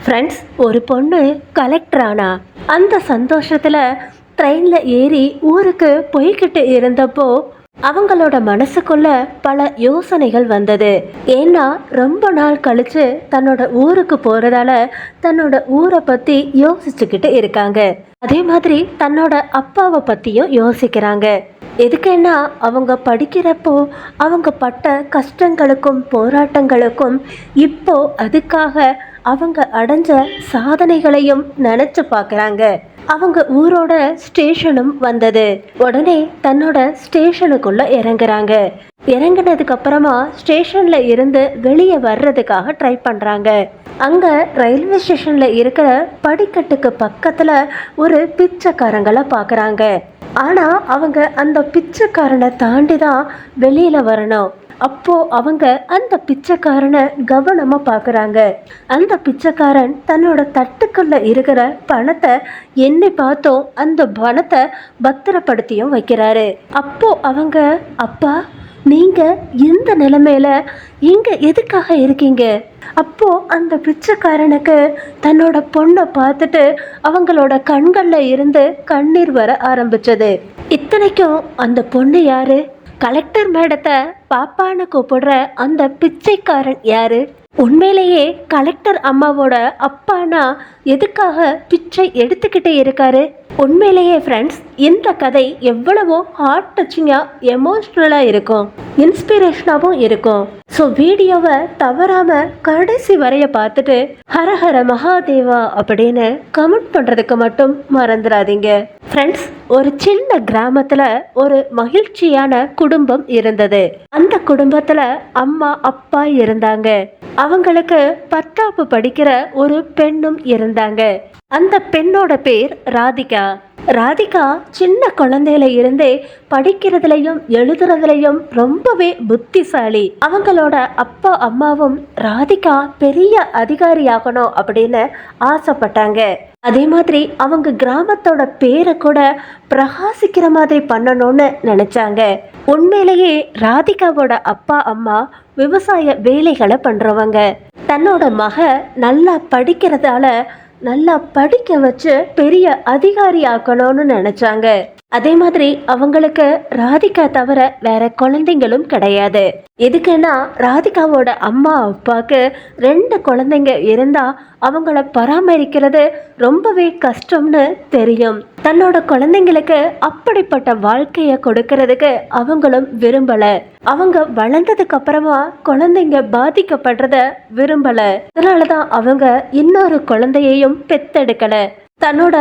Friends, ஒரு பொண்ணு collector ஆனா அந்த சந்தோஷத்தில் ட்ரெயினில் ஏறி ஊருக்கு போய்கிட்டு இருந்தப்போ அவங்களோட மனசுக்குள்ள பல யோசனைகள் வந்தது. ஏன்னா ரொம்ப நாள் கழிச்சு தன்னோட ஊருக்கு போறதால தன்னோட ஊரை பத்தி யோசிச்சுக்கிட்டு இருக்காங்க. அதே மாதிரி தன்னோட அப்பாவை பத்தியும் யோசிக்கிறாங்க. எதுக்குன்னா அவங்க படிக்கிறப்போ அவங்க பட்ட கஷ்டங்களுக்கும் போராட்டங்களுக்கும் இப்போ அதுக்காக அவங்க அடைஞ்ச சாதனைகளையும் நினைச்சு பார்க்குறாங்க. அவங்க ஊரோட ஸ்டேஷனும் வந்தது. உடனே தன்னோட ஸ்டேஷனுக்குள்ள இறங்குறாங்க. இறங்கினதுக்கு அப்புறமா ஸ்டேஷன்ல இருந்து வெளியே வர்றதுக்காக ட்ரை பண்றாங்க. அங்க ரயில்வே ஸ்டேஷன்ல இருக்கிற படிக்கட்டுக்கு பக்கத்துல ஒரு பிச்சைக்காரங்களை பார்க்குறாங்க. ஆனா அவங்க அந்த பிச்சைக்காரனை தாண்டி தான் வெளியில வரணும். அப்போ அவங்க அந்த பிச்சைக்காரனை கவனமா பார்க்குறாங்க. அந்த பிச்சைக்காரன் தன்னோட தட்டுக்குள்ள இருக்கிற பணத்தை எண்ணி பார்த்தோம் அந்த பணத்தை பத்திரப்படுத்தியும் வைக்கிறாரு. அப்போ அவங்க, அப்பா நீங்க இந்த நிலைமையில இங்க எதுக்காக இருக்கீங்க? அப்போ அந்த பிச்சைக்காரனுக்கு தன்னோட பொண்ணை பார்த்துட்டு அவங்களோட கண்கள்ல இருந்து கண்ணீர் வர ஆரம்பிச்சது. இத்தனைக்கும் அந்த பொண்ணு யாரு? கலெக்டர் மேடத்தை பாப்பான்னு கூப்பிடுற அந்த பிச்சைக்காரன் யாரு? உண்மையிலேயே கலெக்டர் அம்மாவோட அப்பானா எதுக்காக பிச்சை எடுத்துக்கிட்டே இருக்காரு? உண்மையிலேயே ஃப்ரெண்ட்ஸ், இந்த கதை எவ்வளவோ ஹார்ட் டச்சிங்காக எமோஷ்னலாக இருக்கும், இன்ஸ்பிரேஷனாகவும் இருக்கும். ஸோ வீடியோவை தவறாமல் கடைசி வரைய பார்த்துட்டு ஹரஹர மகாதேவா அப்படின்னு கமெண்ட் பண்ணுறதுக்கு மட்டும் மறந்துடாதீங்க. ஃப்ரெண்ட்ஸ், ஒரு சின்ன கிராமத்தில் ஒரு மகிழ்ச்சியான குடும்பம் இருந்தது. அந்த குடும்பத்தில் அம்மா அப்பா இருந்தாங்க. அவங்களுக்கு 10ஆம் படிக்கிற ஒரு பெண்ணும் இருந்தாங்க. அந்த பெண்ணோட பேர் ராதிகா. ராதிகா சின்ன குழந்தையில இருந்தே படிக்கிறதுலையும் எழுதுறதுலையும் ரொம்பவே புத்திசாலி. அவங்களோட அப்பா அம்மாவும் ராதிகா பெரிய அதிகாரி ஆகணும் அப்படின்னு ஆசைப்பட்டாங்க. அதே மாதிரி அவங்க கிராமத்தோட பேரை கூட பிரகாசிக்கிற மாதிரி பண்ணணும்னு நினைச்சாங்க. உண்மையிலேயே ராதிகாவோட அப்பா அம்மா விவசாய வேலைகளை பண்றவங்க. தன்னோட மக நல்லா படிக்கிறதால நல்லா படிக்க வச்சு பெரிய அதிகாரி ஆக்கணும்னு நினைச்சாங்க. அதே மாதிரி அவங்களுக்கு ராதிகா தவிர வேற குழந்தைங்களும் கிடையாது. எதுக்குன்னா ராதிகாவோட அம்மா அப்பாவுக்கு 2 குழந்தைங்க இருந்தா அவங்கள பராமரிக்கிறது ரொம்பவே கஷ்டம்னு தெரியும். தன்னோட குழந்தைங்களுக்கு அப்படிப்பட்ட வாழ்க்கைய கொடுக்கறதுக்கு அவங்களும் விரும்பல. அவங்க வளர்ந்ததுக்கு அப்புறமா குழந்தைங்க பாதிக்கப்படுறத விரும்பல. அதனாலதான் அவங்க இன்னொரு குழந்தையையும் பெத்தெடுக்கல. தன்னோட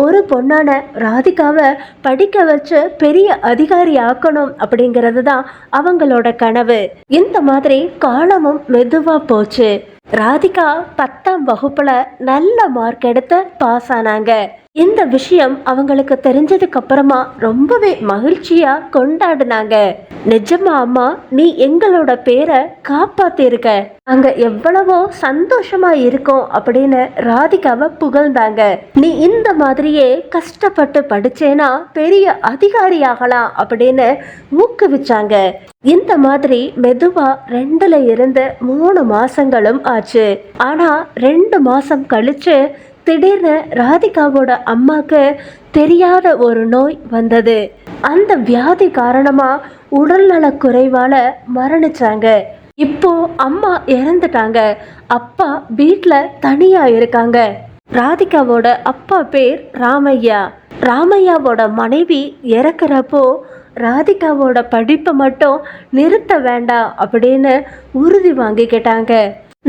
ஒரு பொண்ணான ராதிகாவை படிக்க வச்சு பெரிய அதிகாரி ஆக்கணும் அப்படிங்கிறது தான் அவங்களோட கனவு. இந்த மாதிரி காலமும் மெதுவா போச்சு. ராதிகா 10ஆம் வகுப்புல நல்ல மார்க் எடுத்து பாஸ் ஆனாங்க. இந்த விஷயம் அவங்களுக்கு தெரிஞ்சதுக்கு அப்புறமா ரொம்பவே மகிழ்ச்சியா கொண்டாடினாங்க. நிஜமா அம்மா, நீ எங்களோட பேரை காப்பாத்திருக்க, அங்க எவ்வளவோ சந்தோஷமா இருக்கும் அப்படின்னு ராதிகாவை புகழ்ந்தாங்க. நீ இந்த மாதிரியே கஷ்டப்பட்டு படிச்சேனா பெரிய அதிகாரி ஆகலாம் அப்படின்னு ஊக்குவிச்சாங்க. இந்த மாதிரி மெதுவா 2ல இருந்து 3 மாசங்களும் ஆச்சு. ஆனா 2 மாசம் கழிச்சு திடீர்னு ராதிகாவோட அம்மாக்கு தெரியாத ஒரு நோய் வந்தது. அந்த வியாதி காரணமா உடல்நல குறைவால மரணிச்சாங்க. இப்போ அம்மா இறந்துட்டாங்க. அப்பா வீட்டுல தனியா இருக்காங்க. ராதிகாவோட அப்பா பேர் ராமையா. ராமையாவோட மனைவி இறக்குறப்போ ராதிகாவோட படிப்பை மட்டும் நிறுத்த வேண்டாம் அப்படின்னு உறுதி வாங்கிக்கிட்டாங்க.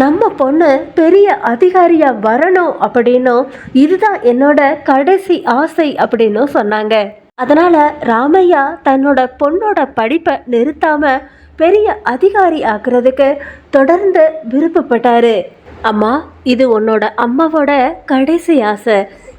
நம்ம பொண்ணு பெரிய அதிகாரியா வரணும் அப்படின்னும் இதுதான் என்னோட கடைசி ஆசை அப்படின்னு சொன்னாங்க. அதனால ராமையா தன்னோட பொண்ணோட படிப்பை நிறுத்தாம பெரிய அதிகாரி ஆக்குறதுக்கு தொடர்ந்து விருப்பப்பட்டாரு. அம்மா, இது உன்னோட அம்மாவோட கடைசி ஆசை.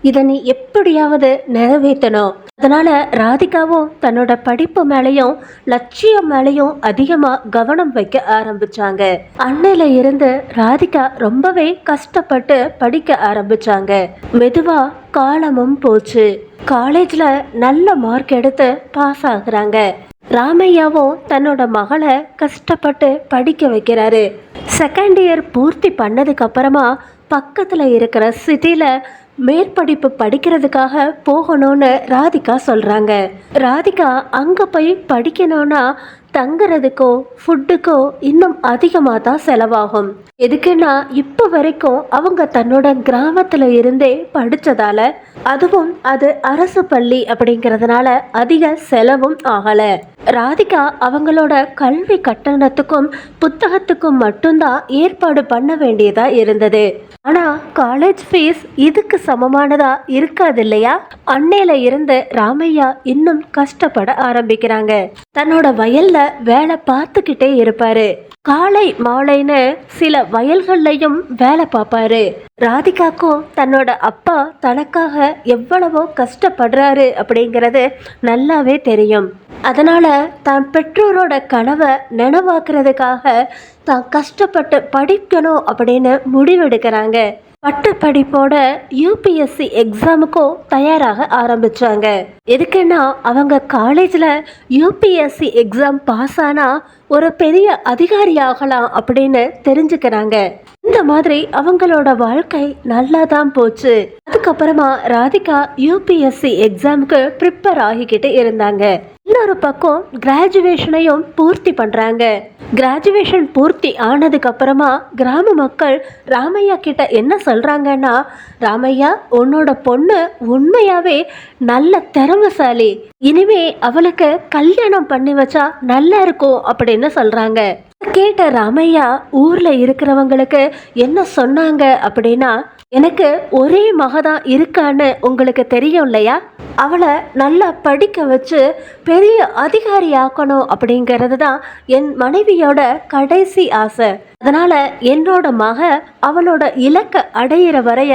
இதை நீ எப்படியாவது நிறைவேற்றணும். அதனால ராதிகாவும் தன்னோட படிப்பு மேலேயும் லட்சியம் மேலேயும் அதிகமா கவனம் வைக்க ஆரம்பிச்சாங்க. அன்னையில இருந்து ராதிகா ரொம்பவே கஷ்டப்பட்டு படிக்க ஆரம்பிச்சாங்க. மெதுவா காலமும் போச்சு. காலேஜ்ல நல்ல மார்க் எடுத்து பாஸ் ஆகுறாங்க. ராமையாவும் தன்னோட மகளை கஷ்டப்பட்டு படிக்க வைக்கிறாரு. செகண்ட் இயர் பூர்த்தி பண்ணதுக்கு அப்புறமா பக்கத்துல இருக்கிற சிட்டில மேற்படிப்பு படிக்கிறதுக்காக போகணும்னு ராதிகா சொல்றாங்க. ராதிகா அங்க போய் படிக்கணும்னா தங்குறதுக்கோ ஃபுட்டுக்கோ இன்னும் அதிகமாக தான் செலவாகும். எதுக்குன்னா இப்போ வரைக்கும் அவங்க தன்னோட கிராமத்துல இருந்தே படிச்சதால, அதுவும் அது அரசு பள்ளி அப்படிங்கிறதுனால அதிக செலவும் ஆகல. ராதிகா அவங்களோட கல்வி கட்டணத்துக்கும் புத்தகத்துக்கும் மட்டும்தான் ஏற்பாடு பண்ண வேண்டியதா இருந்தது. ஆனா காலேஜ் ஃபீஸ் இதுக்கு சமமானதா இருக்காது இல்லையா? அன்னையில இருந்து ராமையா இன்னும் கஷ்டப்பட ஆரம்பிக்கிறாங்க. தன்னோட வயல்ல வேலை பார்த்துக்கிட்டே இருப்பாரு. காலை மாலைன்னு சில வயல்கள்லையும் வேலை பார்ப்பாரு. ராதிகாக்கும் தன்னோட அப்பா தனக்காக எவ்வளவோ கஷ்டப்படுறாரு அப்படிங்கிறது நல்லாவே தெரியும். அதனால தான் பெற்றோரோட கனவை நினைவாக்குறதுக்காக தான் கஷ்டப்பட்டு படிக்கணும் அப்படின்னு முடிவெடுக்கிறாங்க. பட்டப்படிப்போட யூபிஎஸ்சி எக்ஸாமுக்கும் தயாராக ஆரம்பிச்சாங்க. எதுக்குன்னா அவங்க காலேஜில் யூபிஎஸ்சி எக்ஸாம் பாஸ் ஆனால் ஒரு பெரிய அதிகாரி ஆகலாம் அப்படின்னு தெரிஞ்சுக்கிறாங்க. இந்த மாதிரி அவங்களோட வாழ்க்கை நல்லா தான் போச்சு. அதுக்கப்புறமா ராதிகா யூபிஎஸ்சி எக்ஸாமுக்கு ப்ரிப்பேர் ஆகிக்கிட்டு இருந்தாங்க. இன்னொரு பக்கம் கிராஜுவேஷனையும் பூர்த்தி பண்றாங்க. கிராஜுவேஷன் பூர்த்தி ஆனதுக்கு அப்புறமா கிராம மக்கள் ராமையா கிட்ட என்ன சொல்றாங்கன்னா, ராமையா உன்னோட பொண்ணு உண்மையாவே நல்ல திறமைசாலி, இனிமே அவளுக்கு கல்யாணம் பண்ணி வச்சா நல்லா இருக்கும் அப்படின்னு சொல்றாங்க. கேட்ட ராமையா ஊர்ல இருக்கிறவங்களுக்கு என்ன சொன்னாங்க அப்படின்னா, எனக்கு ஒரே மகதான் இருக்கான்னு உங்களுக்கு தெரியும் இல்லையா? அவளை நல்லா படிக்க வச்சு பெரிய அதிகாரி ஆக்கணும் அப்படிங்கிறது தான் என் மனைவியோட கடைசி ஆசை. அதனால என்னோட மக அவளோட இலக்கை அடையிற வரைய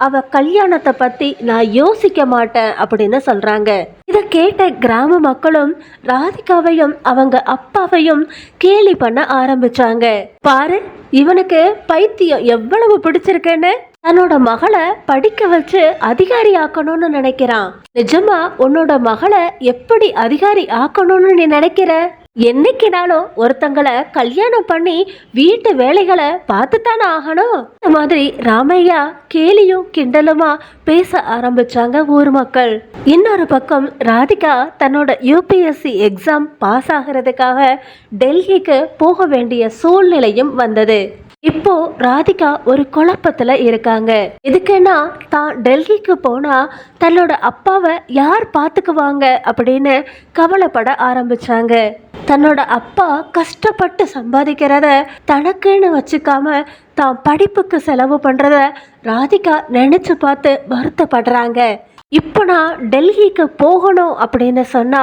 அவ கல்யாணத்தை பத்தி நான் யோசிக்க மாட்டேன் அப்படின்னு சொல்றாங்க. இதை கேட்ட கிராம மக்களும் ராதிகாவையும் அவங்க அப்பாவையும் கேலி பண்ண ஆரம்பிச்சாங்க. பாரு, இவனுக்கு பைத்தியம் எவ்வளவு பிடிச்சிருக்குன்னு தன்னோட மகளை படிக்க வச்சு அதிகாரி ஆக்கணும்னு நினைக்கிறான். நிஜமா உன்னோட மகளை எப்படி அதிகாரி ஆக்கணும்னு நீ நினைக்கிற? என்னைக்குனாலும் ஒருத்தங்களை கல்யாணம் பண்ணி வீட்டு வேலைகளை பார்த்துத்தானே ஆகணும். இந்த மாதிரி ராமையா கேலியும் கிண்டலுமா பேச ஆரம்பிச்சாங்க ஊர் மக்கள். இன்னொரு பக்கம் ராதிகா தன்னோட யூபிஎஸ்சி எக்ஸாம் பாஸ் ஆகிறதுக்காக டெல்லிக்கு போக வேண்டிய சூழ்நிலையும் வந்தது. இப்போ ராதிகா ஒரு குழப்பத்துல இருக்காங்க. எதுக்குன்னா தான் டெல்லிக்கு போனா தன்னோட அப்பாவை யார் பார்த்துக்குவாங்க அப்படின்னு கவலைப்பட ஆரம்பிச்சாங்க. தன்னோட அப்பா கஷ்டப்பட்டு சம்பாதிக்கிறத தனக்குன்னு வச்சுக்காம தான் படிப்புக்கு செலவு பண்றத ராதிகா நினைச்சு பார்த்து வருத்தப்படுறாங்க. இப்போ நான் டெல்லிக்கு போகணும் அப்படின்னு சொன்னா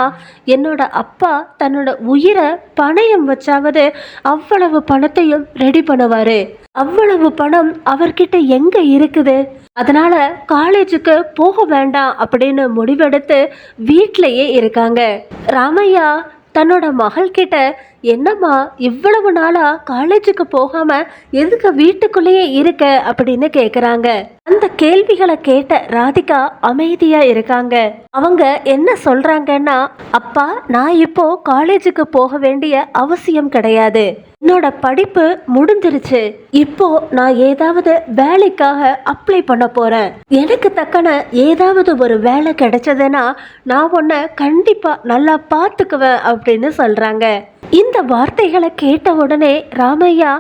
என்னோட அப்பா தன்னோட உயிரை பணயம் வச்சாவது அவ்வளவு பணத்தையும் ரெடி பண்ணுவாரு. அவ்வளவு பணம் அவர்கிட்ட எங்க இருக்குது? அதனால காலேஜுக்கு போக வேண்டாம் அப்படின்னு முடிவெடுத்து வீட்டிலேயே இருக்காங்க. ராமையா தன்னோட மகள் கிட்ட, என்னம்மா இவ்வளவு நாளா காலேஜுக்கு போகாம எதுக்கு வீட்டுக்குள்ளேயே இருக்க அப்படின்னு கேக்குறாங்க. அந்த கேள்விகளை கேட்ட ராதிகா அமைதியா இருக்காங்க. அவங்க என்ன சொல்றாங்கன்னா, அப்பா நான் இப்போ காலேஜுக்கு போக வேண்டிய அவசியம் கிடையாது, என்னோட படிப்பு முடிஞ்சிருச்சு. இப்போ நான் ஏதாவது வேலைக்காக அப்ளை பண்ண போறேன். எனக்கு தக்கன ஏதாவது ஒரு வேலை கிடைச்சதுன்னா நான் உன்னை கண்டிப்பா நல்லா பார்த்துக்குவேன் அப்படின்னு சொல்றாங்க. இந்த வார்த்தைகளை கேட்ட உடனே ராமையா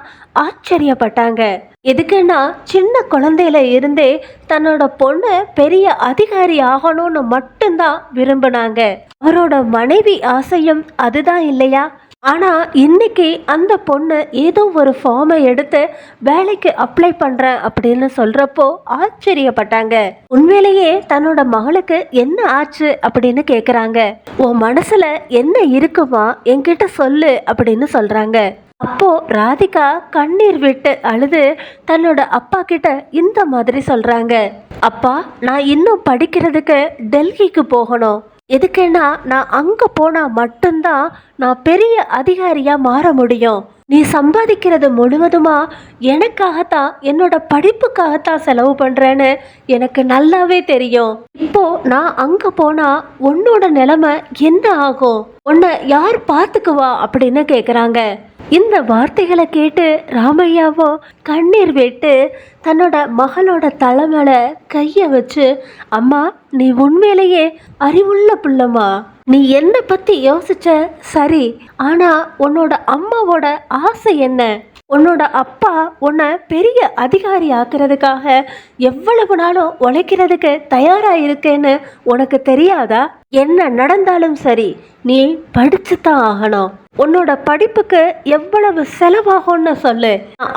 ஆச்சரியப்பட்டாங்க. எதுக்குன்னா சின்ன குழந்தையில இருந்தே தன்னோட பொண்ணு பெரிய அதிகாரி ஆகணும்னு மட்டும்தான் விரும்பினாங்க. அவரோட மனைவி ஆசையும் அதுதான் இல்லையா? ஆனா இன்னைக்கு அந்த பொண்ணு ஏதோ ஒரு ஃபார்மை எடுத்து வேலைக்கு அப்ளை பண்றேன் அப்படின்னு சொல்றப்போ ஆச்சரியப்பட்டாங்க. உண்மையிலேயே தன்னோட மகளுக்கு என்ன ஆச்சு அப்படின்னு கேக்குறாங்க. உன் மனசுல என்ன இருக்குமா, என்கிட்ட சொல்லு அப்படின்னு சொல்றாங்க. அப்போ ராதிகா கண்ணீர் விட்டு அழுது தன்னோட அப்பா கிட்ட இந்த மாதிரி சொல்றாங்க. அப்பா, நான் இன்னும் படிக்கிறதுக்கு டெல்லிக்கு போகணும். எதுக்குன்னா நான் அங்க போனா மட்டும்தான் நான் பெரிய அதிகாரியா மாற முடியும். நீ சம்பாதிக்கிறது முழுவதுமா எனக்காகத்தான், என்னோட படிப்புக்காகத்தான் செலவு பண்றேன்னு எனக்கு நல்லாவே தெரியும். இப்போ நான் அங்க போனா உன்னோட நிலைமை என்ன ஆகும்? உன்னை யார் பார்த்துக்குவா அப்படின்னு கேக்குறாங்க. இந்த வார்த்தைகளை கேட்டு ராமையாவோ கண்ணீர் விட்டு தன்னோட மகளோட தலைமையில கைய வச்சு, அம்மா நீ உண்மையிலேயே அறிவுள்ள புள்ளம்மா. நீ என்ன பத்தி யோசிச்ச சரி, ஆனா உன்னோட அம்மாவோட ஆசை என்ன? உன்னோட அப்பா உன்னை பெரிய அதிகாரி ஆக்குறதுக்காக எவ்வளவு நாளும் உழைக்கிறதுக்கு தயாரா இருக்கேன்னு உனக்கு தெரியாதா? என்ன நடந்தாலும் சரி, நீ படிச்சு தான் ஆகணும். உன்னோட படிப்புக்கு எவ்வளவு செலவாகும்னு சொல்லு,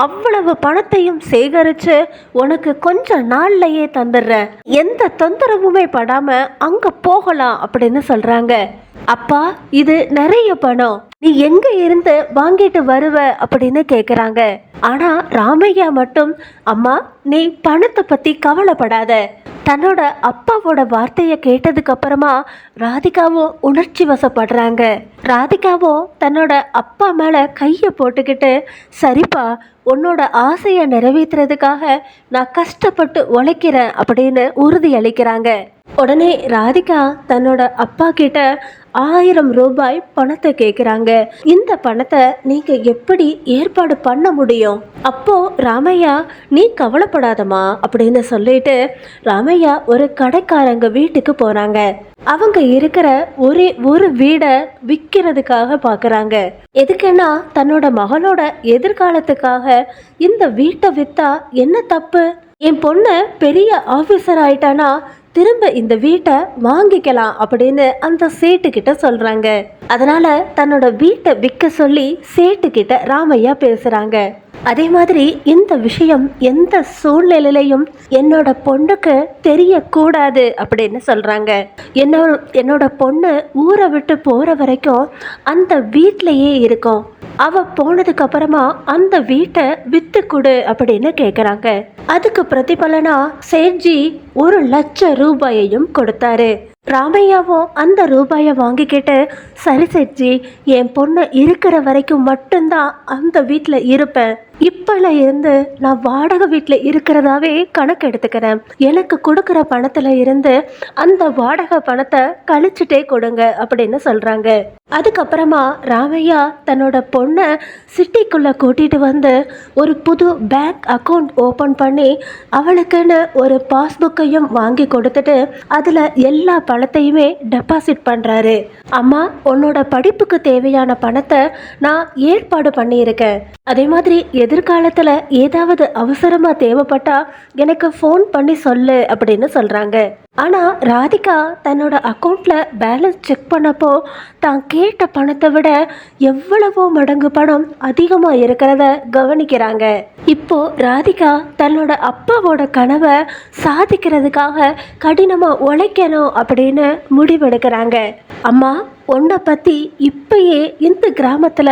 அவ்வளவு பணத்தையும் சேகரிச்சு உனக்கு கொஞ்ச நாள்லயே தந்துடுற. எந்த தொந்தரவுமே படாம அங்க போகலாம் அப்படின்னு சொல்றாங்க. அப்பா இது நிறைய பணம், நீ எங்க இருந்து வாங்கிட்டு வருவ அப்படின்னு கேக்குறாங்க. ஆனா ராமையா மட்டும், அம்மா நீ பணத்தை பத்தி கவலைப்படாத. தன்னோட அப்பாவோட வார்த்தையை கேட்டதுக்கு அப்புறமா ராதிகாவும் உணர்ச்சி வசப்படுறாங்க. ராதிகாவும் தன்னோட அப்பா மேல கையை போட்டுக்கிட்டு, சரிப்பா உன்னோட ஆசையை நிறைவேற்றுறதுக்காக நான் கஷ்டப்பட்டு உழைக்கிறேன் அப்படின்னு உறுதி அளிக்கிறாங்க. உடனே ராதிகா தன்னோட அப்பா கிட்ட 1000 ரூபாய் பணத்தை கேட்குறாங்க. இந்த பணத்தை நீங்க எப்படி ஏற்பாடு பண்ண முடியும்? அப்போ ராமையா, நீ கவலைப்படாதம்மா அப்படின்னு சொல்லிட்டு ராமையா ஒரு கடைக்காரங்க வீட்டுக்கு போறாங்க. அவங்க இருக்கிற ஒரே ஒரு வீடை விற்கிறதுக்காக பார்க்குறாங்க. எதுக்குன்னா தன்னோட மகளோட எதிர்காலத்துக்காக இந்த வீட்டை விற்றா என்ன தப்பு? என் பொண்ணு பெரிய ஆஃபீஸர் ஆயிட்டானா திரும்ப இந்த வீட்டை வாங்கிக்கலாம் அப்படின்னு அந்த சேட்டுக்கிட்ட சொல்றாங்க. அதனால தன்னோட வீட்டை விற்க சொல்லி சேட்டுக்கிட்ட ராமையா பேசுறாங்க. அதே மாதிரி இந்த விஷயம் எந்த சூழ்நிலையிலையும் என்னோட பொண்ணுக்கு தெரியக்கூடாது அப்படின்னு சொல்றாங்க. என்னோட பொண்ணு ஊரை விட்டு போற வரைக்கும் அந்த வீட்டிலேயே இருக்கும். அவ போனதுக்கு அப்புறமா அந்த வீட்டை வித்து கொடு அப்படின்னு கேக்குறாங்க. அதுக்கு பிரதிபலனா சேட்ஜி 1,00,000 ரூபாயையும் கொடுத்தாரு. ராமையாவும் அந்த ரூபாயை வாங்கிக்கிட்டு, சரி சேட்ஜி என் பொண்ணு இருக்கிற வரைக்கும் மட்டும்தான் அந்த வீட்டில் இருப்பேன். இப்பல இருந்து நான் வாடகை வீட்டில் இருக்கிறதாவே கணக்கு எடுத்துக்கிறேன். எனக்கு கொடுக்குற பணத்துல இருந்து அந்த வாடகை பணத்தை கழிச்சுட்டே கொடுங்க அப்படின்னு சொல்றாங்க. அதுக்கப்புறமா ராமையா தன்னோட பொண்ணை சிட்டிக்குள்ள கூட்டிட்டு வந்து ஒரு புது பேங்க் அக்கௌண்ட் ஓபன் பண்ணி அவளுக்குன்னு ஒரு பாஸ்புக்கையும் வாங்கி கொடுத்துட்டு அதுல எல்லா பணத்தையுமே டெபாசிட் பண்றாரு. அம்மா உன்னோட படிப்புக்கு தேவையான பணத்தை நான் ஏற்பாடு பண்ணியிருக்கேன். அதே மாதிரி எதிர்காலத்துல ஏதாவது அவசரமா தேவைப்பட்டா எனக்கு ஃபோன் பண்ணி சொல்லு அப்படின்னு சொல்றாங்க. ஆனா ராதிகா தன்னோட அக்கௌண்ட்ல பேலன்ஸ் செக் பண்ணப்போ தான் கேட்ட பணத்தை விட எவ்வளவோ மடங்கு பணம் அதிகமா இருக்கிறத கவனிக்கிறாங்க. இப்போ ராதிகா தன்னோட அப்பாவோட கனவை சாதிக்கிறதுக்காக கடினமா உழைக்கணும் அப்படின்னு முடிவெடுக்கிறாங்க. அம்மா உன்னை பத்தி இப்பயே இந்த கிராமத்துல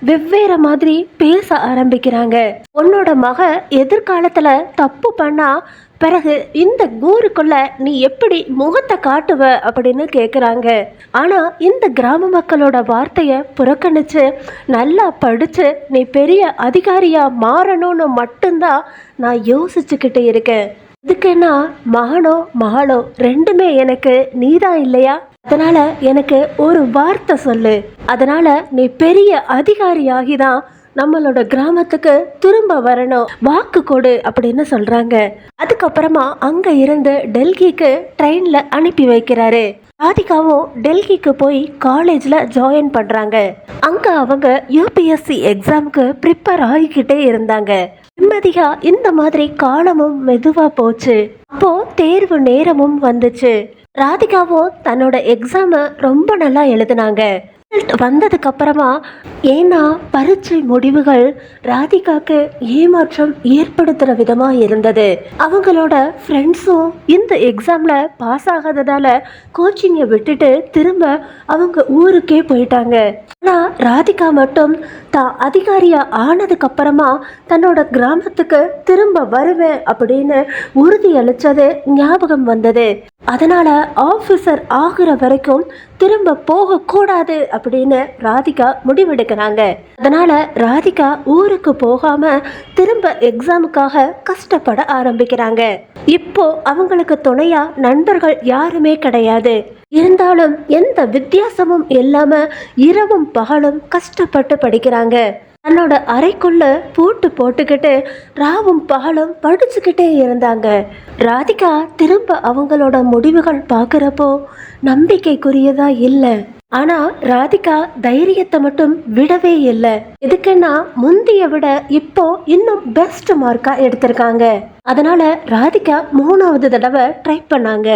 வெவ்வேறு மாதிரி பேச ஆரம்பிக்கிறாங்க. உன்னோட மக எதிர்காலத்துல தப்பு பண்ணா பிறகு இந்த ஊருக்குள்ள நீ எப்படி முகத்தை காட்டுவ அப்படின்னு கேக்குறாங்க. ஆனா இந்த கிராம மக்களோட வார்த்தைய புறக்கணிச்சு நல்லா படிச்சு நீ பெரிய அதிகாரியா மாறணும்னு மட்டும்தான் நான் யோசிச்சுக்கிட்டு இருக்கேன். இதுக்குன்னா மகனோ மகளோ ரெண்டுமே எனக்கு நீதான் இல்லையா? அதனால எனக்கு ஒரு வார்த்தை சொல்லு. அதனால நீ பெரிய அதிகாரியாகிதான் நம்மளோட கிராமத்துக்கு திரும்ப வரணும், வாக்கு கொடு அப்படின்னு சொல்றாங்க. அதுக்கப்புறமா அங்க இருந்து டெல்லிக்கு ட்ரெயின்ல அனுப்பி வைக்கிறாரு. ராதிகாவும் டெல்லிக்கு போய் காலேஜ்ல ஜாயின் பண்றாங்க. அங்க அவங்க யூபிஎஸ்சி எக்ஸாமுக்கு ப்ரிப்பேர் ஆகிக்கிட்டே இருந்தாங்க. நிம்மதியா இந்த மாதிரி காலமும் மெதுவா போச்சு. அப்போ தேர்வு நேரமும் வந்துச்சு. ராதிகாவும் தன்னோட எக்ஸாமை ரொம்ப நல்லா எழுதினாங்க. வந்ததுக்கு அப்புறமா ஏன்னா பரீட்சை முடிவுகள் ராதிகாக்கு ஏமாற்றம் ஏற்படுத்துற விதமா இருந்தது. அவங்களோட ஃப்ரெண்ட்ஸும் இந்த எக்ஸாம்ல பாஸ் ஆகாததால கோச்சிங்கை விட்டுட்டு திரும்ப அவங்க ஊருக்கே போயிட்டாங்க. ஆனா ராதிகா மட்டும் தான் அதிகாரியா ஆனதுக்கு அப்புறமா தன்னோட கிராமத்துக்கு திரும்ப வருவேன் அப்படின்னு உறுதி அளிச்சது ஞாபகம் வந்தது. அதனால ஆஃபீஸர் ஆகுற வரைக்கும் திரும்ப போக கூடாது அப்படின்னு ராதிகா முடிவெடுக்கிறாங்க. அதனால ராதிகா ஊருக்கு போகாம திரும்ப எக்ஸாமுக்காக கஷ்டப்பட ஆரம்பிக்கிறாங்க. இப்போ அவங்களுக்கு துணையா நண்பர்கள் யாருமே கிடையாது. இருந்தாலும் எந்த வித்தியாசமும் இல்லாம இரவும் பகலும் கஷ்டப்பட்டு படிக்கிறாங்க. தன்னோட அறைக்குள்ள பூட்டு போட்டுக்கிட்டு ராவும் பகலும் படிச்சுக்கிட்டே இருந்தாங்க. ராதிகா திரும்ப அவங்களோட முடிவுகள் பார்க்குறப்போ நம்பிக்கைக்குரியதா இல்லை. ஆனா ராதிகா தைரியத்தை மட்டும் விடவே இல்லை. எதுக்குன்னா முந்திய விட இப்போ இன்னும் பெஸ்ட் மார்க்கா எடுத்திருக்காங்க. அதனால ராதிகா 3வது தடவை ட்ரை பண்ணாங்க.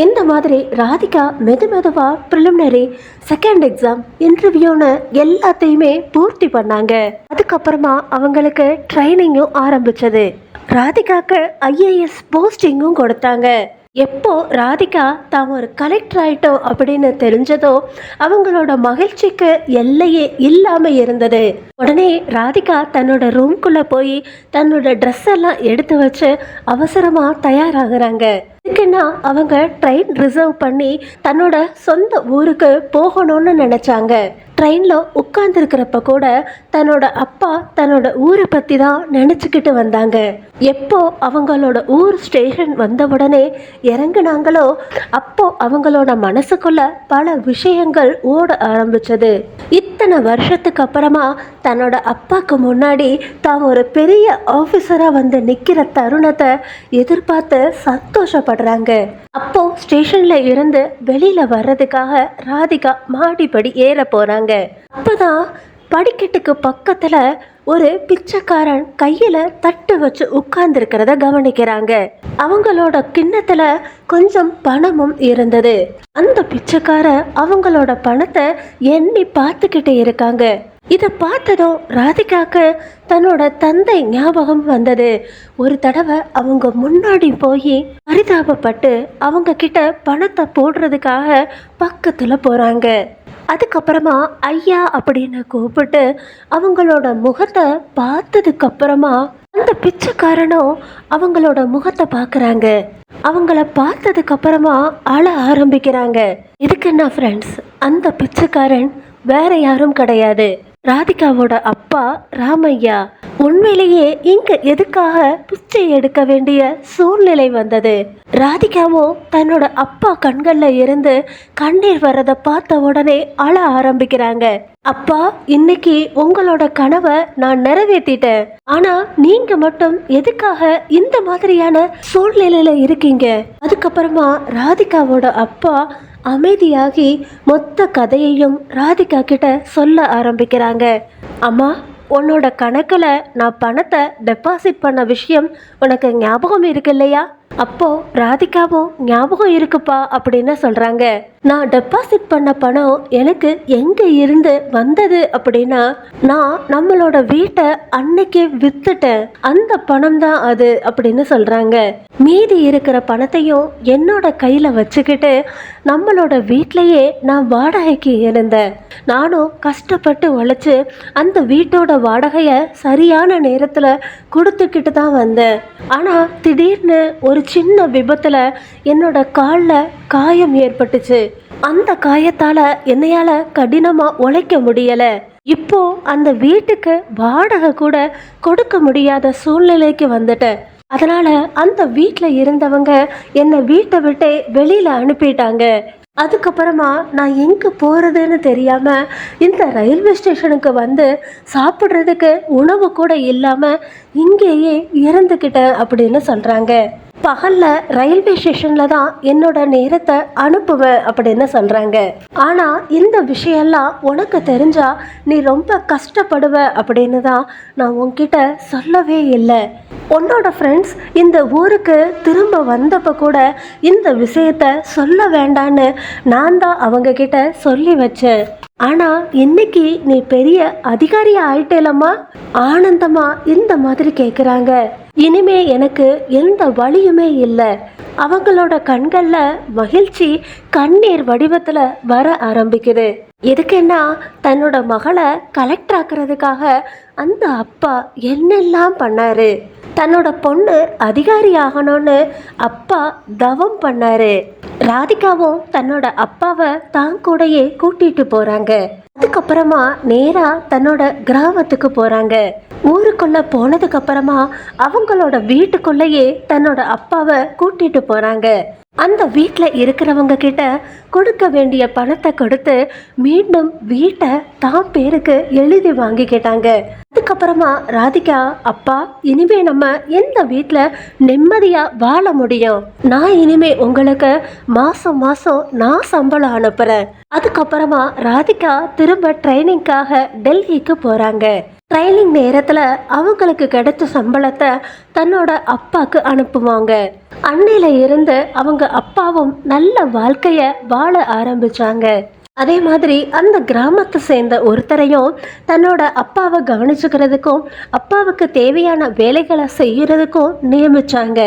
இந்த மாதிரி ராதிகா மெதுவா ப்ரிலிமினரி, செகண்ட் எக்ஸாம், இன்டர்வியூன்னு எல்லாத்தையுமே பூர்த்தி பண்ணாங்க. அதுக்கப்புறமா அவங்களுக்கு ட்ரைனிங்கும் ஆரம்பிச்சது. ராதிகாக்கு IAS போஸ்டிங்கும் கொடுத்தாங்க. எப்போ ராதிகா தான் ஒரு கலெக்டர் ஆயிட்டோம் அப்படின்னு தெரிஞ்சதோ அவங்களோட மகிழ்ச்சிக்கு எல்லையே இல்லாம இருந்தது. உடனே ராதிகா தன்னோட ரூம்குள்ள போய் தன்னோட ட்ரெஸ் எல்லாம் எடுத்து வச்சு அவசரமா தயாராகிறாங்க. இதுக்குன்னா அவங்க ட்ரெயின் ரிசர்வ் பண்ணி தன்னோட சொந்த ஊருக்கு போகணும்னு நினைச்சாங்க. ட்ரெயின்ல உட்கார்ந்துருக்கிறப்ப கூட தன்னோட அப்பா தன்னோட ஊரை பத்தி தான் நினைச்சுக்கிட்டு வந்தாங்க. எப்போ அவங்களோட ஊர் ஸ்டேஷன் வந்த உடனே இறங்குனாங்களோ அப்போ அவங்களோட மனசுக்குள்ள பல விஷயங்கள் ஓட ஆரம்பிச்சது. இத்தனை வருஷத்துக்கு அப்புறமா தன்னோட அப்பாக்கு முன்னாடி தான் ஒரு பெரிய ஆஃபீஸரா வந்து நிக்கிற தருணத்தை எதிர்பார்த்து சந்தோஷப்படுறாங்க. அப்போ ஸ்டேஷன்ல இருந்து வெளியில வர்றதுக்காக ராதிகா மாடிப்படி ஏற போறாங்க. அப்பதான் படிக்கட்டுக்கு பக்கத்துல ஒரு பிச்சைக்காரன் கையில தட்டு வச்சு உட்கார்ந்துருக்கிறத கவனிக்கிறாங்க. அவங்களோட கிண்ணத்துல கொஞ்சம் பணமும் இருந்தது. அந்த பிச்சைக்காரன் அவங்களோட பணத்தை எண்ணி பார்த்துக்கிட்டே இருக்காங்க. இதை பார்த்ததும் ராதிகாக்கு தன்னோட தந்தை ஞாபகம் வந்தது. ஒரு தடவை அவங்க முன்னாடி போய் பரிதாபப்பட்டு அவங்க கிட்ட பணத்தை போடுறதுக்காக பக்கத்துல போறாங்க. அதுக்கப்புறமா ஐயா அப்படின்னு கூப்பிட்டு அவங்களோட முகத்தை பார்த்ததுக்கு அப்புறமா அந்த பிச்சைக்காரனும் அவங்களோட முகத்தை பார்க்குறாங்க. அவங்கள பார்த்ததுக்கு அப்புறமா அழ ஆரம்பிக்கிறாங்க. இதுக்குன்னா ஃப்ரெண்ட்ஸ், அந்த பிச்சைக்காரன் வேற யாரும் கிடையாது, ராதிகாவோட அப்பா ராமையா. உண்மையிலேயே இங்க எதுக்காக பிச்சை எடுக்க வேண்டிய சூழ்நிலை வந்தது? ராதிகாவும் தன்னோட அப்பா கண்கள்ல இருந்து கண்ணீர் வர்றதை பார்த்த உடனே அழ ஆரம்பிக்கிறாங்க. அப்பா, இன்னைக்கு உங்களோட கனவை நான் நிறைவேற்றிட்டேன். ஆனா நீங்க மட்டும் எதுக்காக இந்த மாதிரியான சூழ்நிலையில இருக்கீங்க? அதுக்கப்புறமா ராதிகாவோட அப்பா அமைதியாகி மொத்த கதையையும் ராதிகா கிட்ட சொல்ல ஆரம்பிக்கிறாங்க. அம்மா, உன்னோட கணக்கில் நான் பணத்தை டெபாசிட் பண்ண விஷயம் உனக்கு ஞாபகம் இருக்கு இல்லையா? அப்போ ராதிகாவும் ஞாபகம் இருக்குப்பா அப்படின்னு சொல்றாங்க. நான் டெபாசிட் பண்ண பணம் எனக்கு எங்க இருந்து வந்தது அப்படின்னா, நான் நம்மளோட வீட்டை அன்னைக்கு வித்துட்டேன், அந்த பணம் தான் அது அப்படின்னு சொல்றாங்க. மீதி இருக்கிற பணத்தையும் என்னோட கையில வச்சுக்கிட்டு நம்மளோட வீட்லயே நான் வாடகைக்கு இருந்தேன். நானும் கஷ்டப்பட்டு உழைச்சு அந்த வீட்டோட வாடகையை சரியான நேரத்துல கொடுத்துக்கிட்டு தான் வந்தேன். ஆனா திடீர்னு ஒரு சின்ன விபத்துல என்னோட காலில் காயம் ஏற்பட்டுச்சு. அந்த காயத்தால என்னையால கடினமா உழைக்க முடியல. இப்போ அந்த வீட்டுக்கு வாடகை கூட கொடுக்க முடியாத சூழ்நிலைக்கு வந்துட்டேன். அதனால அந்த வீட்டில் இருந்தவங்க என்னை வீட்டை விட்டு வெளியில அனுப்பிட்டாங்க. அதுக்கப்புறமா நான் எங்கே போகிறதுன்னு தெரியாமல் இந்த ரயில்வே ஸ்டேஷனுக்கு வந்து சாப்பிட்றதுக்கு உணவு கூட இல்லாமல் இங்கேயே இறந்துக்கிட்டேன் அப்படின்னு சொல்கிறாங்க. பகலில் ரயில்வே ஸ்டேஷனில் தான் என்னோட நேரத்தை அனுப்புவேன் அப்படின்னு சொல்கிறாங்க. ஆனால் இந்த விஷயம்லாம் உனக்கு தெரிஞ்சா நீ ரொம்ப கஷ்டப்படுவ அப்படின்னு தான் நான் உன்கிட்ட சொல்லவே இல்லை. உன்னோட ஃப்ரெண்ட்ஸ் இந்த ஊருக்கு திரும்ப வந்தப்போ கூட இந்த விஷயத்த சொல்ல வேண்டான்னு நான் தான் அவங்க கிட்ட சொல்லி வச்சேன். ஆனால் இன்னைக்கு நீ பெரிய அதிகாரி ஆயிட்டேலம்மா, ஆனந்தமா இந்த மாதிரி கேட்குறாங்க. இனிமே எனக்கு எந்த வழியுமே இல்லை. அவங்களோட கண்களில் மகிழ்ச்சி கண்ணீர் வடிவத்தில் வர ஆரம்பிக்குது. எதுக்குன்னா தன்னோட மகளை கலெக்டர் ஆக்குறதுக்காக அந்த அப்பா என்னெல்லாம் பண்ணாரு. தன்னோட பொண்ணு அதிகாரி ஆகணும்னு அப்பா தவம் பண்ணாரு. ராதிகாவும் தன்னோட அப்பாவை தான் கூடயே கூட்டிட்டு போறாங்க. அதுக்கப்புறமா நேரா தன்னோட கிராமத்துக்கு போறாங்க. ஊருக்குள்ள போனதுக்கு அப்புறமா அவங்களோட வீட்டுக்குள்ளேயே தன்னோட அப்பாவை கூட்டிட்டு போறாங்க. அந்த வீட்டில் இருக்கிறவங்க கிட்ட கொடுக்க வேண்டிய பணத்தை கொடுத்து மீண்டும் வீட்டை தான் பேருக்கு எழுதி வாங்கிக்கிட்டாங்க. அதுக்கப்புறமா ராதிகா, அப்பா இனிமே நம்ம எந்த வீட்டில் நிம்மதியாக வாழ முடியும்? நான் இனிமே உங்களுக்கு மாதம் மாதம் நான் சம்பளம் அனுப்புகிறேன். அதுக்கப்புறமா ராதிகா திரும்ப ட்ரைனிங்காக டெல்லிக்கு போகிறாங்க. ட்ரைனிங் நேரத்தில் அவங்களுக்கு கிடைச்ச சம்பளத்தை தன்னோட அப்பாவுக்கு அனுப்புவாங்க. அன்னையில இருந்து அவங்க அப்பாவும் நல்ல வாழ்க்கைய வாழ ஆரம்பிச்சாங்க. அதே மாதிரி அந்த கிராமத்தை சேர்ந்த ஒருத்தரையும் தன்னோட அப்பாவை கவனிச்சுக்கிறதுக்கும் அப்பாவுக்கு தேவையான வேலைகளை செய்யறதுக்கும் நியமிச்சாங்க.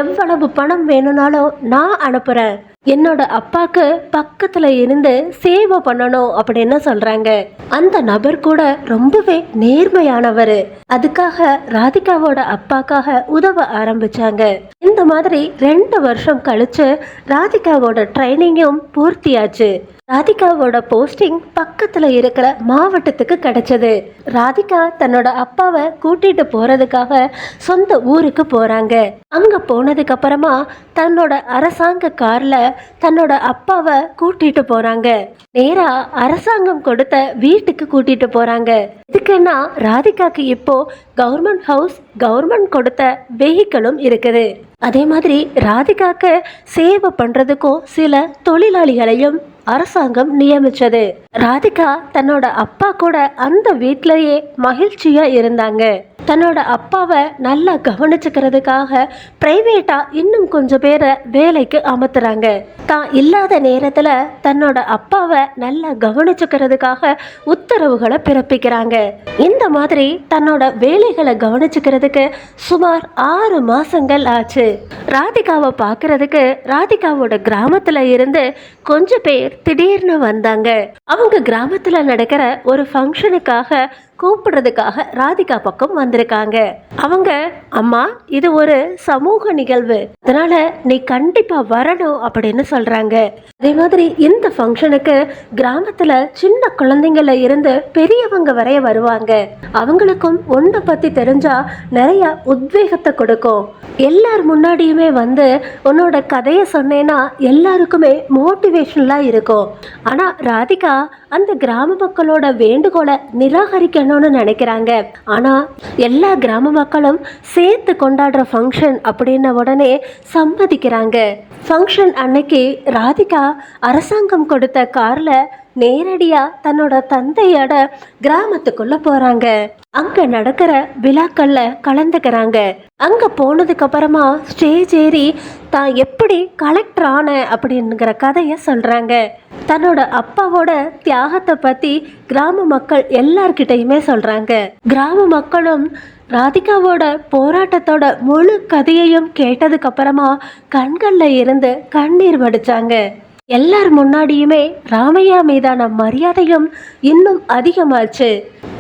எவ்வளவு பணம் வேணும்னாலும் நான் அனுப்புறேன், என்னோட அப்பாக்கு பக்கத்துல இருந்து சேவை பண்ணணும் அப்படின்னு சொல்றாங்க. அந்த நபர் கூட ரொம்பவே நேர்மையானவர். அதுக்காக ராதிகாவோட அப்பாக்காக உதவ ஆரம்பிச்சாங்க. இந்த மாதிரி 2 வருஷம் கழிச்சு ராதிகாவோட ட்ரைனிங்கும் பூர்த்தியாச்சு. ராதிகாவோட போஸ்டிங் பக்கத்துல இருக்கிற மாவட்டத்துக்கு கிடைச்சது. ராதிகா தன்னோட அப்பாவை கூட்டிட்டு போறதுக்காக சொந்த ஊருக்கு போறாங்க. அங்க போனதுக்கு அப்புறமா தன்னோட அரசாங்க கார்ல தன்னோட அப்பாவை கூட்டிட்டு போறாங்க. நேரா அரசாங்கம் கொடுத்த வீட்டுக்கு கூட்டிட்டு போறாங்க. இதுக்குன்னா ராதிகாக்கு இப்போ கவர்மெண்ட் ஹவுஸ், கவர்மெண்ட் கொடுத்த வெஹிக்கிளும் இருக்குது. அதே மாதிரி ராதிகாக்கு சேவை பண்றதுக்கும் சில தொழிலாளிகளையும் அரசாங்கம் நியமிச்சது. ராதிகா தன்னோட அப்பா கூட அந்த வீட்டிலேயே மகிழ்ச்சியா இருந்தாங்க. தன்னோட அப்பாவை நல்லா கவனிச்சுக்கிறதுக்காக பிரைவேட்டா இன்னும் கொஞ்சம் பேரை வேலைக்கு அமர்த்துறாங்க. தான் இல்லாத நேரத்துல தன்னோட அப்பாவை நல்லா கவனிச்சுக்கிறதுக்காக உத்தரவுகளை பிறப்பிக்கிறாங்க. இந்த மாதிரி தன்னோட வேலைகளை கவனிச்சுக்கிறதுக்கு சுமார் 6 மாசங்கள் ஆச்சு. ராதிகாவை பார்க்கறதுக்கு ராதிகாவோட கிராமத்துல இருந்து கொஞ்சம் பேர் திடீர்னு வந்தாங்க. அவங்க கிராமத்துல நடக்கிற ஒரு ஃபங்க்ஷனுக்காக கூப்பிடுறதுக்காக ராதிகா பக்கம் வந்திருக்காங்க. அவங்க, அம்மா இது ஒரு சமூக நிகழ்வு, அதனால நீ கண்டிப்பா வரணும் அப்படின்னு சொல்றாங்க. அதே மாதிரி இந்த ஃபங்க்ஷனுக்கு கிராமத்துல சின்ன குழந்தைங்கள இருந்து பெரியவங்க வரைய வருவாங்க. அவங்களுக்கும் ஒன்றை பத்தி தெரிஞ்சா நிறைய உத்வேகத்தை கொடுக்கும். எல்லார் முன்னாடியுமே வந்து உன்னோட கதையை சொன்னேன்னா எல்லாருக்குமே மோட்டிவேஷனலா இருக்கும். ஆனா ராதிகா அந்த கிராம மக்களோட வேண்டுகோளை நிராகரிக்கணும்னு நினைக்கிறாங்க. ஆனா எல்லா கிராம மக்களும் சேர்த்து கொண்டாடுற ஃபங்க்ஷன் அப்படின்ன உடனே சம்மதிக்கிறாங்க. ஃபங்க்ஷன் அன்னைக்கு ராதிகா அரசாங்கம் கொடுத்த கார்ல நேரடியா தன்னோட தந்தையோட கிராமத்துக்குள்ள போறாங்க. அங்க நடக்கிற விழாக்கள்ல கலந்துக்கிறாங்க. அங்க போனதுக்கு அப்புறமா ஸ்டேஜ் ஏறி தான் எப்படி கலெக்டர் ஆன அப்படிங்கிற கதைய சொல்றாங்க. தன்னோட அப்பாவோட தியாகத்தை பத்தி கிராம மக்கள் எல்லார்கிட்டையுமே சொல்றாங்க. கிராம மக்களும் ராதிகாவோட போராட்டத்தோட முழு கதையையும் கேட்டதுக்கு அப்புறமா கண்கள்ல இருந்து கண்ணீர் வடிச்சாங்க. எல்லார் முன்னாடியுமே ராமையா மீதான மரியாதையும் இன்னும் அதிகமாச்சு.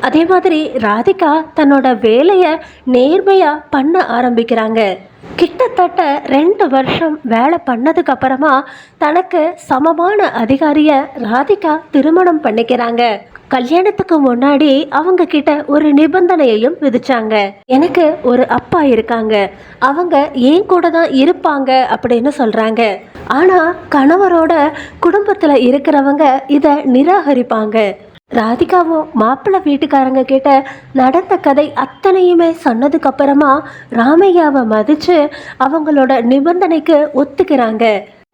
அதே மாதிரி ராதிகா தன்னோட வேலையை நேர்மையா பண்ண ஆரம்பிக்கிறாங்க. கிட்டத்தட்ட 2 வருஷம் வேலை பண்ணதுக்கு அப்புறமா தனக்கு சமமான அதிகாரிய ராதிகா திருமணம் பண்ணிக்கிறாங்க. கல்யாணத்துக்கு முன்னாடி அவங்க கிட்ட ஒரு நிபந்தனையையும் விதிச்சாங்க. எனக்கு ஒரு அப்பா இருக்காங்க, அவங்க ஏன் கூட தான் இருப்பாங்க அப்படின்னு சொல்றாங்க. ஆனா கணவரோட குடும்பத்துல இருக்கிறவங்க இத நிராகரிப்பாங்க. ராதிகாவும் மாப்பிள்ளை வீட்டுக்காரங்க கிட்ட நடந்த கதை அத்தனையுமே சொன்னதுக்கு அப்புறமா ராமையாவை மதிச்சு அவங்களோட நிபந்தனைக்கு ஒத்துக்கிறாங்க.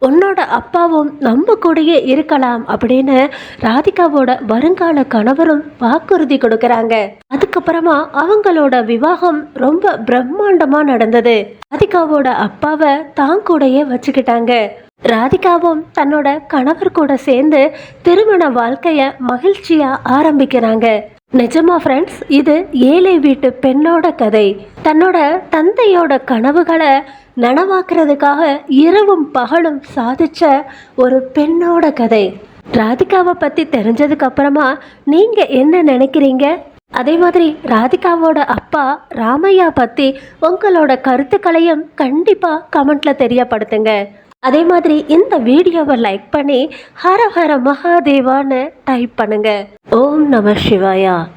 உன்னோட அப்பாவும் நம்ம கூடயே இருக்கலாம் அப்படின்னு ராதிகாவோட வருங்கால கணவரும் வாக்குறுதி கொடுக்கறாங்க. அதுக்கப்புறமா அவங்களோட விவாகம் ரொம்ப பிரம்மாண்டமா நடந்தது. ராதிகாவோட அப்பாவை தான் கூடயே வச்சுக்கிட்டாங்க. ராதிகாவும் தன்னோட கணவர் கூட சேர்ந்து திருமண வாழ்க்கைய மகிழ்ச்சியா ஆரம்பிக்கிறாங்க. நிஜமா ஃப்ரெண்ட்ஸ், இது ஏழை வீட்டு பெண்ணோட கதை. தன்னோட தந்தையோட கனவுகளை நனவாக்குறதுக்காக இரவும் பகலும் சாதிச்ச ஒரு பெண்ணோட கதை. ராதிகாவை பத்தி தெரிஞ்சதுக்கு அப்புறமா நீங்க என்ன நினைக்கிறீங்க? அதே மாதிரி ராதிகாவோட அப்பா ராமையா பத்தி உங்களோட கருத்துக்களையும் கண்டிப்பா கமெண்ட்ல தெரியப்படுத்துங்க. அதே மாதிரி இந்த வீடியோவை லைக் பண்ணி ஹர ஹர மகாதேவான்னு டைப் பண்ணுங்க. ஓம் நம சிவாயா.